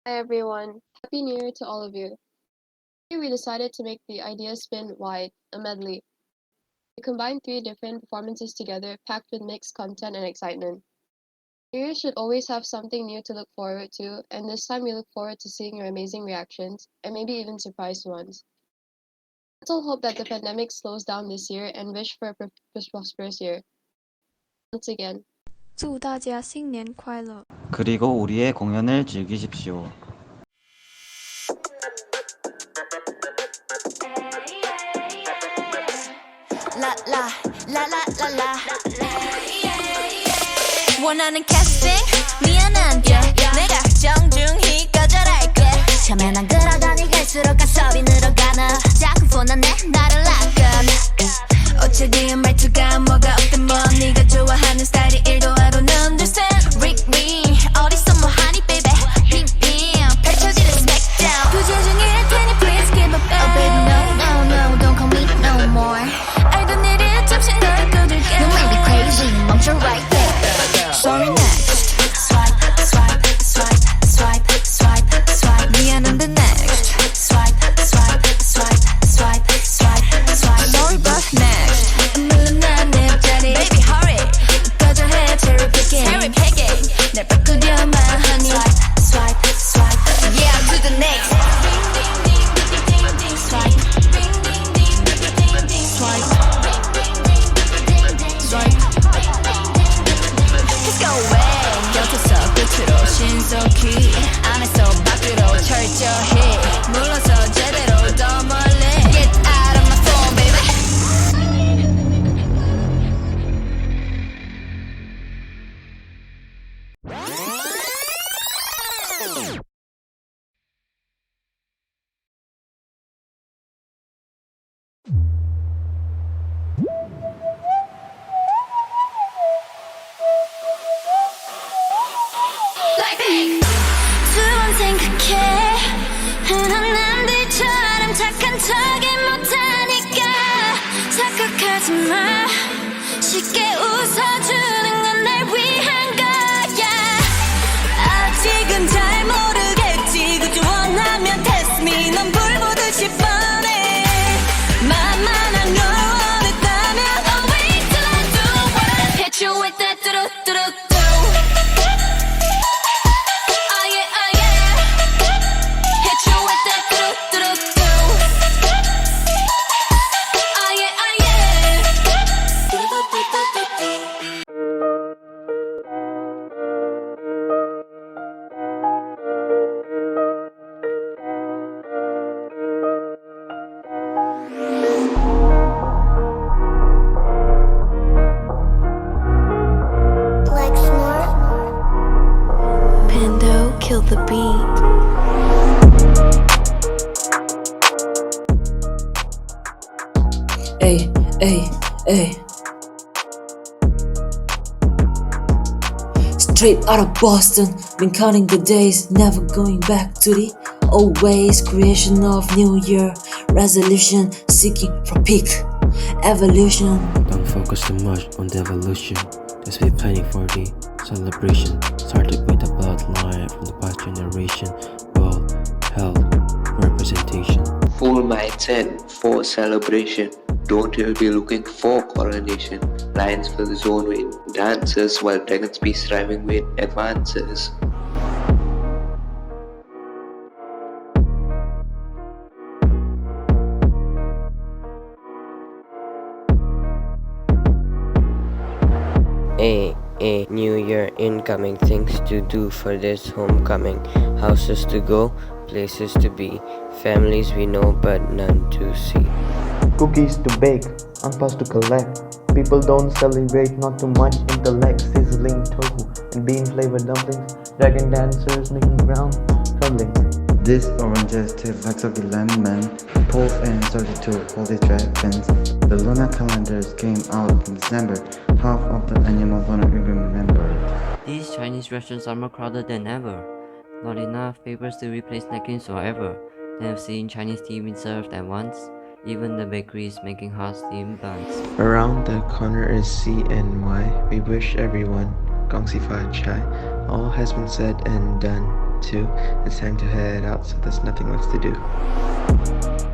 Hi everyone, Happy New Year to all of you. Today we decided to make the Idea Spin wide, a medley. We combined three different performances together, packed with mixed content and excitement. New Year should always have something new to look forward to, and this time we look forward to seeing your amazing reactions, and maybe even surprised ones. Let's all hope that the pandemic slows down this year and wish for a prosperous year. Once again, 祝大家新年快乐! 그리고 우리의 공연을 즐기십시오. 원하는 캐스팅 미안한데 내가 정중히 거절할게 처음엔 안 그러더니 갈수록 간섭이 늘어가나 자꾸 폰하네 나를 락건 어차피 말투가 뭐가 어때 뭐 네가 좋아하는 스타일이 1도 하루 understand Rick me 어디서 뭐하니 baby 핑핑 펼쳐지는 smackdown 부재 중일 테니 please give up oh baby no no no don't call me no more 알던 일을 잠시 널 꺼줄게 You may be crazy 멈춰 right there Sorry next Swipe, swipe, swipe, swipe, swipe, swipe 미안한데 next Swipe, swipe, swipe, swipe, swipe, swipe Sorry but next 물론 난 내 옆자리 Baby hurry 거절해 cherry picking Cherry picking 날 바꾸려만 하니 Swipe, swipe, swipe Yeah to the next Swipe Swipe Swipe Let's go away 곁에서 끝으로 신속히 안에서 밖으로 철저히 물러서 제대로 더 멀리 Get out of my phone baby 두번 생각해 흔한 남들처럼 착한 척이 못하니까 착각하지 마 쉽게 웃어주는 건 날 위한 거야 아직은 잘 모르겠지 그저 원하면 test me 넌 불보듯이 뻔해 만만한 걸 원했다면 I'll wait till I do what I hit you with that 뚜루뚜루 Kill the beat. Ay, ay, ay. Straight out of Boston, been counting the days, never going back to the old ways. Creation of New Year resolution, seeking for peak evolution. Don't focus too much on the evolution, just be planning for the celebration. Started with the bloodline from the past generation. Well, health, representation. Full mindset for celebration. Don't you be looking for coronation. Lions fill the zone with dances, while dragons be striving with advances. A new year incoming, things to do for this homecoming, houses to go, places to be, families we know but none to see. Cookies to bake, anpas to collect. People don't celebrate, not too much intellect. Sizzling tofu and bean flavored dumplings. Dragon dancers making ground trembling. These oranges taste like soggy lemon, pulse and started to hold the dragons. The lunar calendars came out in December. Half of the animals don't even remember. These Chinese restaurants are more crowded than ever. Not enough papers to replace napkins forever. They have seen Chinese tea being served at once. Even the bakery is making hot steamed buns. Around the corner is CNY. We wish everyone Gong Xi Fa Chai. All has been said and done. too. It's time to head out, so there's nothing left to do.